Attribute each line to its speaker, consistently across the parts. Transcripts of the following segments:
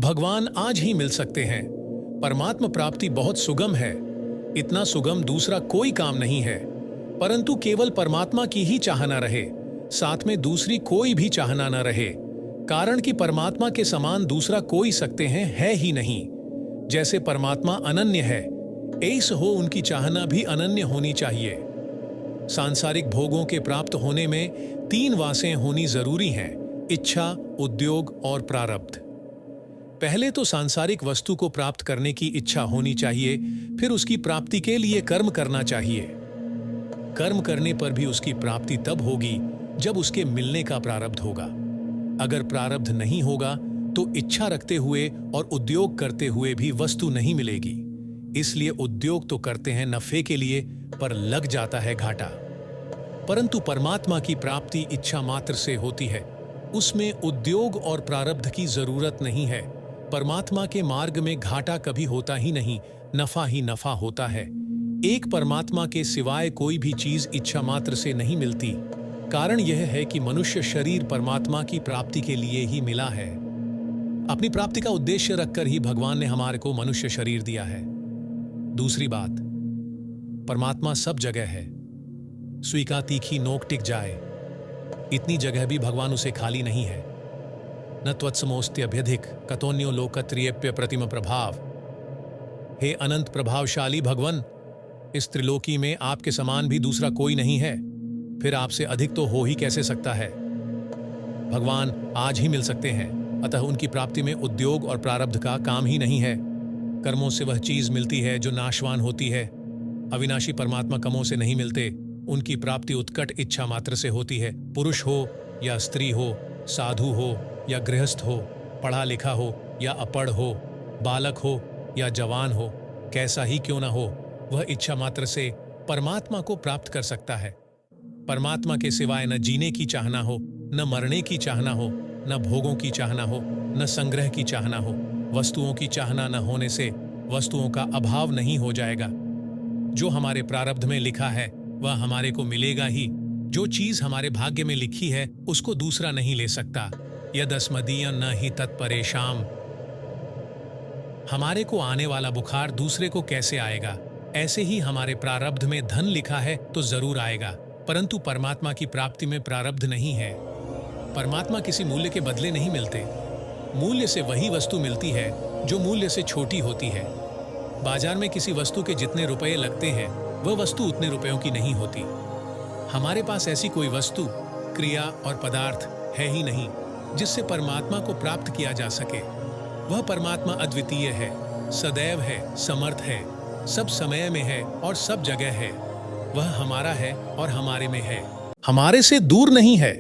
Speaker 1: भगवान आज ही मिल सकते हैं। परमात्मा प्राप्ति बहुत सुगम है। इतना सुगम दूसरा कोई काम नहीं है। परंतु केवल परमात्मा की ही चाहना रहे, साथ में दूसरी कोई भी चाहना न रहे। कारण कि परमात्मा के समान दूसरा कोई सकते हैं है ही नहीं। जैसे परमात्मा अनन्य है, ऐसे हो उनकी चाहना भी अनन्य होनी चाहिए। सांसारिक भोगों के प्राप्त होने में 3 वासें होनी जरूरी हैं: इच्छा, उद्योग और प्रारब्ध। पहले तो सांसारिक वस्तु को प्राप्त करने की इच्छा होनी चाहिए, फिर उसकी प्राप्ति के लिए कर्म करना चाहिए। कर्म करने पर भी उसकी प्राप्ति तब होगी जब उसके मिलने का प्रारब्ध होगा। अगर प्रारब्ध नहीं होगा तो इच्छा रखते हुए और उद्योग करते हुए भी वस्तु नहीं मिलेगी। इसलिए उद्योग तो करते हैं नफे के लिए, पर लग जाता है घाटा। परंतु परमात्मा की प्राप्ति इच्छा मात्र से होती है, उसमें उद्योग और प्रारब्ध की जरूरत नहीं है। परमात्मा के मार्ग में घाटा कभी होता ही नहीं, नफा ही नफा होता है। एक परमात्मा के सिवाय कोई भी चीज इच्छा मात्र से नहीं मिलती। कारण यह है कि मनुष्य शरीर परमात्मा की प्राप्ति के लिए ही मिला है। अपनी प्राप्ति का उद्देश्य रखकर ही भगवान ने हमारे को मनुष्य शरीर दिया है। दूसरी बात, परमात्मा सब जगह है। सुई का तीखी नोक टिक जाए, इतनी जगह भी भगवान उसे खाली नहीं है। न त्वत्समोस्त्यभ्यधिक कतोन्यो लोकत्रियप्य प्रतिम प्रभाव। हे अनंत प्रभावशाली भगवान, इस त्रिलोकी में आपके समान भी दूसरा कोई नहीं है, फिर आपसे अधिक तो हो ही कैसे सकता है। भगवान आज ही मिल सकते हैं, अतः उनकी प्राप्ति में उद्योग और प्रारब्ध का काम ही नहीं है। कर्मों से वह चीज मिलती है जो नाशवान होती है। अविनाशी परमात्मा कर्मों से नहीं मिलते, उनकी प्राप्ति उत्कट इच्छा मात्र से होती है। पुरुष हो या स्त्री हो, साधु हो या गृहस्थ हो, पढ़ा लिखा हो या अपढ़ हो, बालक हो या जवान हो, कैसा ही क्यों न हो, वह इच्छा मात्र से परमात्मा को प्राप्त कर सकता है। परमात्मा के सिवाय न जीने की चाहना हो, न मरने की चाहना हो, न भोगों की चाहना हो, न संग्रह की चाहना हो। वस्तुओं की चाहना न होने से वस्तुओं का अभाव नहीं हो जाएगा। जो हमारे प्रारब्ध में लिखा है वह हमारे को मिलेगा ही। जो चीज हमारे भाग्य में लिखी है उसको दूसरा नहीं ले सकता। यदस्मदीय न ही तत्परेशाम। हमारे को आने वाला बुखार दूसरे को कैसे आएगा? ऐसे ही हमारे प्रारब्ध में धन लिखा है तो जरूर आएगा, परंतु परमात्मा की प्राप्ति में प्रारब्ध नहीं है। परमात्मा किसी मूल्य के बदले नहीं मिलते। मूल्य से वही वस्तु मिलती है जो मूल्य से छोटी होती है। बाजार में किसी वस्तु के जितने रुपए लगते हैं वह वस्तु उतने रुपयों की नहीं होती। हमारे पास ऐसी कोई वस्तु, क्रिया और पदार्थ है ही नहीं जिससे परमात्मा को प्राप्त किया जा सके। वह परमात्मा अद्वितीय है, सदैव है, समर्थ है, सब समय में है और सब जगह है। वह हमारा है और हमारे में है, हमारे से दूर नहीं है।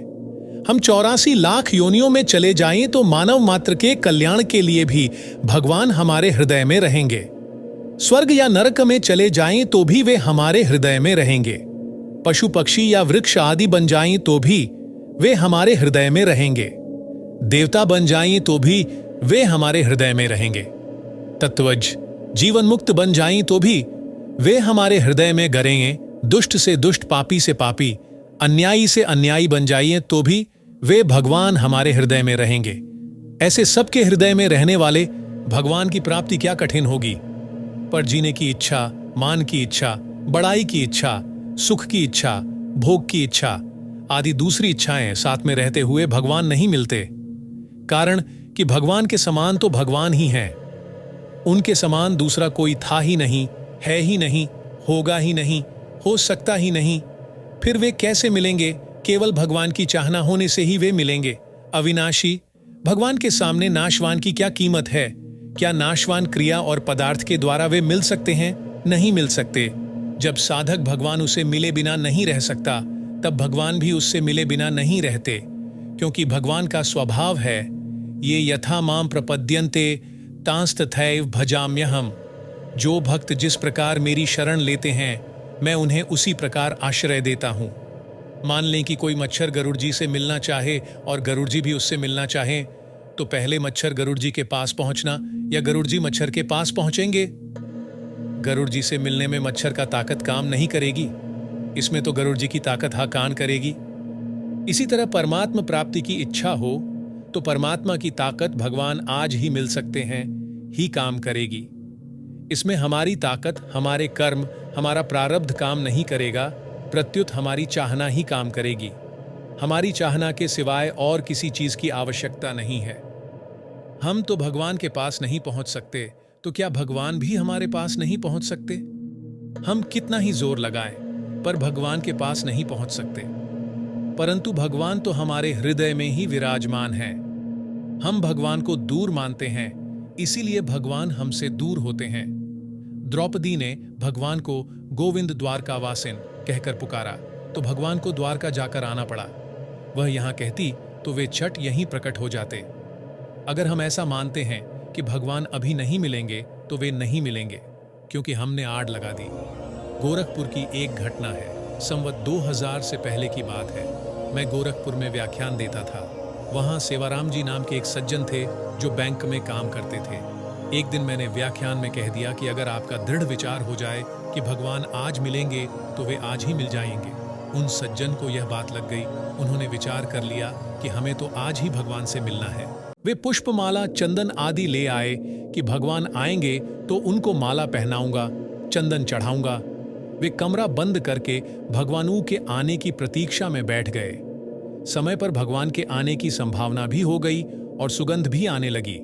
Speaker 1: हम 84 लाख योनियों में चले जाएं तो मानव मात्र के कल्याण के लिए भी भगवान हमारे हृदय में रहेंगे। स्वर्ग या नरक में चले जाएं तो भी वे हमारे हृदय में रहेंगे। पशु पक्षी या वृक्ष आदि बन जाएं तो भी वे हमारे हृदय में रहेंगे। देवता बन जाएं तो भी वे हमारे हृदय में रहेंगे। तत्वज जीवन मुक्त बन जाएं तो भी वे हमारे हृदय में गरेंगे। दुष्ट से दुष्ट, पापी से पापी, अन्यायी से अन्यायी बन जाइए तो भी वे भगवान हमारे हृदय में रहेंगे। ऐसे सबके हृदय में रहने वाले भगवान की प्राप्ति क्या कठिन होगी। पर जीने की इच्छा, मान की इच्छा, बड़ाई की इच्छा, सुख की इच्छा, भोग की इच्छा आदि दूसरी इच्छाएं साथ में रहते हुए भगवान नहीं मिलते। कारण कि भगवान के समान तो भगवान ही हैं। उनके समान दूसरा कोई था ही नहीं, है ही नहीं, होगा ही नहीं, हो सकता ही नहीं। फिर वे कैसे मिलेंगे? केवल भगवान की चाहना होने से ही वे मिलेंगे। अविनाशी भगवान के सामने नाशवान की क्या कीमत है? क्या नाशवान क्रिया और पदार्थ के द्वारा वे मिल सकते हैं? नहीं मिल सकते। जब साधक भगवान उसे मिले बिना नहीं रह सकता, तब भगवान भी उससे मिले बिना नहीं रहते। क्योंकि भगवान का स्वभाव है, ये यथा माम प्रपद्यन्ते तांस्तथैव भजाम्यहम्। जो भक्त जिस प्रकार मेरी शरण लेते हैं मैं उन्हें उसी प्रकार आश्रय देता हूं। मान लें कि कोई मच्छर गरुड़ जी से मिलना चाहे और गरुड़ जी भी उससे मिलना चाहे, तो पहले मच्छर गरुड़ जी के पास पहुंचना या गरुड़ जी मच्छर के पास पहुंचेंगे? गरुड़ जी से मिलने में मच्छर का ताकत काम नहीं करेगी, इसमें तो गरुड़ जी की ताकत हाँ कान करेगी। इसी तरह परमात्मा प्राप्ति की इच्छा हो तो परमात्मा की ताकत भगवान आज ही मिल सकते हैं ही काम करेगी। इसमें हमारी ताकत, हमारे कर्म, हमारा प्रारब्ध काम नहीं करेगा, प्रत्युत हमारी चाहना ही काम करेगी। हमारी चाहना के सिवाय और किसी चीज की आवश्यकता नहीं है। हम तो भगवान के पास नहीं पहुंच सकते, तो क्या भगवान भी हमारे पास नहीं पहुंच सकते? हम कितना ही जोर लगाएं, पर भगवान के पास नहीं पहुंच सकते। परंतु भगवान तो हमारे हृदय में ही विराजमान है। हम भगवान को दूर मानते हैं, इसीलिए भगवान हमसे दूर होते हैं। द्रौपदी ने भगवान को गोविंद द्वारकावासिन कहकर पुकारा, तो भगवान को द्वारका जाकर आना पड़ा। वह यहां कहती तो वे छठ यहीं प्रकट हो जाते। अगर हम ऐसा मानते हैं कि भगवान अभी नहीं मिलेंगे, तो वे नहीं मिलेंगे, क्योंकि हमने आड़ लगा दी। गोरखपुर की एक घटना है, संवत 2000 से पहले की बात है। मैं गोरखपुर में व्याख्यान देता था। वहां सेवाराम जी नाम के एक सज्जन थे जो बैंक में काम करते थे। एक दिन मैंने व्याख्यान में कह दिया कि अगर आपका दृढ़ विचार हो जाए कि भगवान आज मिलेंगे, तो वे आज ही मिल जाएंगे। उन सज्जन को यह बात लग गई। उन्होंने विचार कर लिया कि हमें तो आज ही भगवान से मिलना है। वे पुष्पमाला, चंदन आदि ले आए कि भगवान आएंगे तो उनको माला पहनाऊंगा, चंदन चढ़ाऊंगा। वे कमरा बंद करके भगवानों के आने की प्रतीक्षा में बैठ गए। समय पर भगवान के आने की संभावना भी हो गई और सुगंध भी आने लगी,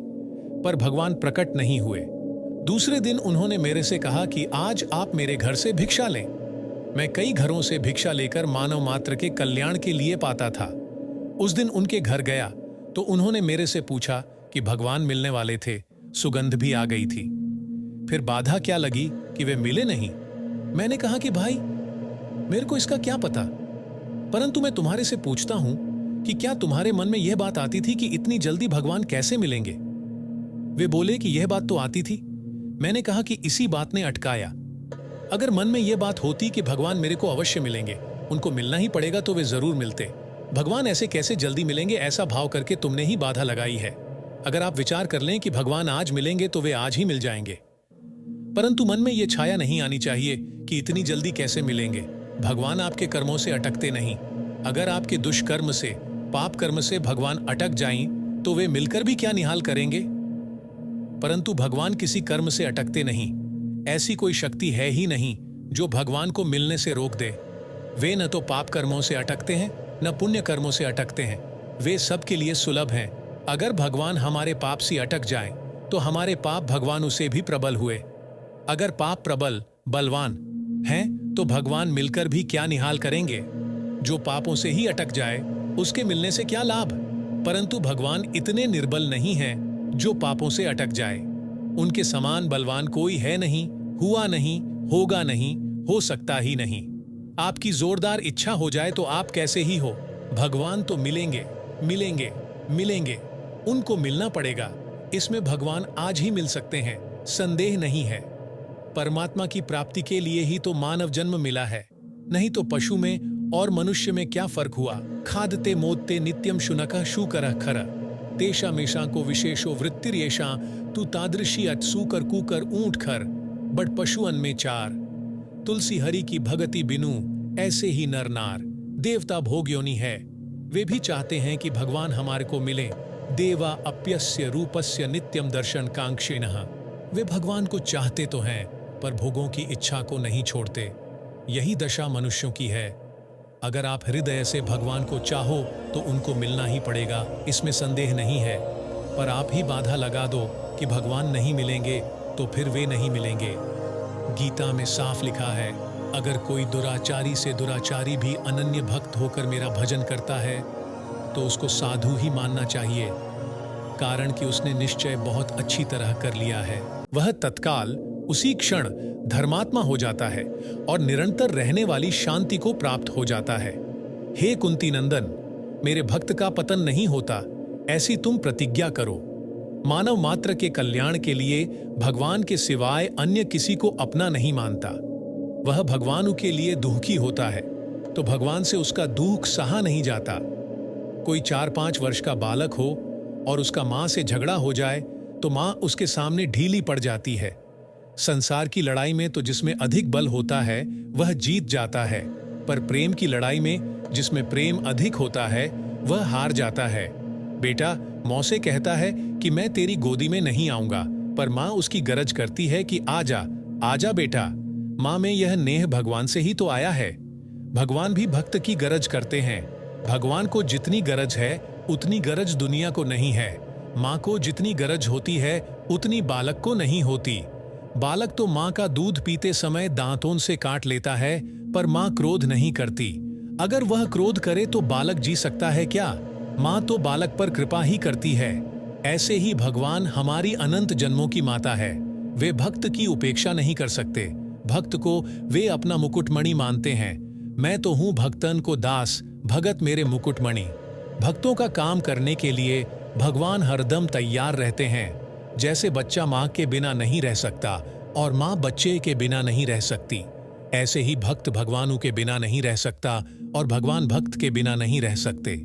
Speaker 1: पर भगवान प्रकट नहीं हुए। दूसरे दिन उन्होंने मेरे से कहा कि आज आप मेरे घर से भिक्षा लें। मैं कई घरों से भिक्षा लेकर मानव मात्र के कल्याण के लिए पाता था। उस दिन उनके घर गया तो उन्होंने मेरे से पूछा कि भगवान मिलने वाले थे, सुगंध भी आ गई थी, फिर बाधा क्या लगी कि वे मिले नहीं? मैंने कहा कि भाई, मेरे को इसका क्या पता, परंतु मैं तुम्हारे से पूछता हूं कि क्या तुम्हारे मन में यह बात आती थी कि इतनी जल्दी भगवान कैसे मिलेंगे? वे बोले कि यह बात तो आती थी। मैंने कहा कि इसी बात ने अटकाया। अगर मन में यह बात होती कि भगवान मेरे को अवश्य मिलेंगे, उनको मिलना ही पड़ेगा, तो वे जरूर मिलते। भगवान ऐसे कैसे जल्दी मिलेंगे, ऐसा भाव करके तुमने ही बाधा लगाई है। अगर आप विचार कर लें कि भगवान आज मिलेंगे तो वे आज ही मिल जाएंगे, परंतु मन में यह छाया नहीं आनी चाहिए कि इतनी जल्दी कैसे मिलेंगे। भगवान आपके कर्मों से अटकते नहीं। अगर आपके दुष्कर्म से, पाप कर्म से भगवान अटक जाएं, तो वे मिलकर भी क्या निहाल करेंगे? परंतु भगवान किसी कर्म से अटकते नहीं। ऐसी कोई शक्ति है ही नहीं जो भगवान को मिलने से रोक दे। वे न तो पाप कर्मों से अटकते हैं, न पुण्य कर्मों से अटकते हैं। वे सबके लिए सुलभ हैं। अगर भगवान हमारे पाप से अटक जाएं, तो हमारे पाप भगवान उसे भी प्रबल हुए। अगर पाप प्रबल, बलवान हैं, तो भगवान मिलकर भी क्या निहाल करेंगे? जो पापों से ही अटक जाए, उसके मिलने से क्या लाभ? परंतु भगवान इतने निर्बल नहीं हैं जो पापों से अटक जाए। उनके समान बलवान कोई है नहीं, हुआ नहीं, होगा नहीं, हो सकता ही नहीं। आपकी जोरदार इच्छा हो जाए तो आप कैसे ही हो, भगवान तो मिलेंगे, मिलेंगे, मिलेंगे। उनको मिलना पड़ेगा। इसमें भगवान आज ही मिल सकते हैं, संदेह नहीं है। परमात्मा की प्राप्ति के लिए ही तो मानव जन्म मिला है, नहीं तो पशु में और मनुष्य में क्या फर्क हुआ? खादते मोदते नित्यम शुनकः शूकरः खरः तेषा मेषा को विशेषो वृत्तिर्येषा तू तादृशी अट सूकर कूकर ऊंट खर बट पशुअन में चार तुलसी हरि की भगति बिनु ऐसे ही नर नार देवता भोग योनि है। वे भी चाहते हैं कि भगवान हमारे को मिले। देवा अप्यस्य रूपस्य नित्यम दर्शन कांक्षिणः। वे भगवान को चाहते तो हैं, पर भोगों की इच्छा को नहीं छोड़ते। यही दशा मनुष्यों की है। अगर आप हृदय से भगवान को चाहो तो उनको मिलना ही पड़ेगा, इसमें संदेह नहीं है। पर आप ही बाधा लगा दो कि भगवान नहीं मिलेंगे, तो फिर वे नहीं मिलेंगे। गीता में साफ लिखा है, अगर कोई दुराचारी से दुराचारी भी अनन्य भक्त होकर मेरा भजन करता है, तो उसको साधु ही मानना चाहिए, कारण कि उसने निश्चय बहुत अच्छी तरह कर लिया है। वह तत्काल उसी क्षण धर्मात्मा हो जाता है और निरंतर रहने वाली शांति को प्राप्त हो जाता है। हे कुंती नंदन, मेरे भक्त का पतन नहीं होता, ऐसी तुम प्रतिज्ञा करो। मानव मात्र के कल्याण के लिए भगवान के सिवाय अन्य किसी को अपना नहीं मानता। वह भगवान के लिए दुखी होता है तो भगवान से उसका दुख सहा नहीं जाता। कोई 4-5 वर्ष का बालक हो और उसका मां से झगड़ा हो जाए तो मां उसके सामने ढीली पड़ जाती है। संसार की लड़ाई में तो जिसमें अधिक बल होता है वह जीत जाता है, पर प्रेम की लड़ाई में जिसमें प्रेम अधिक होता है वह हार जाता है। बेटा, मौसे कहता है कि मैं तेरी गोदी में नहीं आऊंगा, पर माँ उसकी गरज करती है कि आजा, आजा बेटा। माँ में यह नेह भगवान से ही तो आया है। भगवान भी भक्त की गरज करते हैं। भगवान को जितनी गरज है उतनी गरज दुनिया को नहीं है। माँ को जितनी गरज होती है उतनी बालक को नहीं होती। बालक तो माँ का दूध पीते समय दांतों से काट लेता है, पर माँ क्रोध नहीं करती। अगर वह क्रोध करे तो बालक जी सकता है क्या? माँ तो बालक पर कृपा ही करती है। ऐसे ही भगवान हमारी अनंत जन्मों की माता है। वे भक्त की उपेक्षा नहीं कर सकते। भक्त को वे अपना मुकुटमणि मानते हैं। मैं तो हूं भक्तन को दास, भगत मेरे मुकुटमणि। भक्तों का काम करने के लिए भगवान हरदम तैयार रहते हैं। जैसे बच्चा माँ के बिना नहीं रह सकता और माँ बच्चे के बिना नहीं रह सकती, ऐसे ही भक्त भगवानों के बिना नहीं रह सकता और भगवान भक्त के बिना नहीं रह सकते।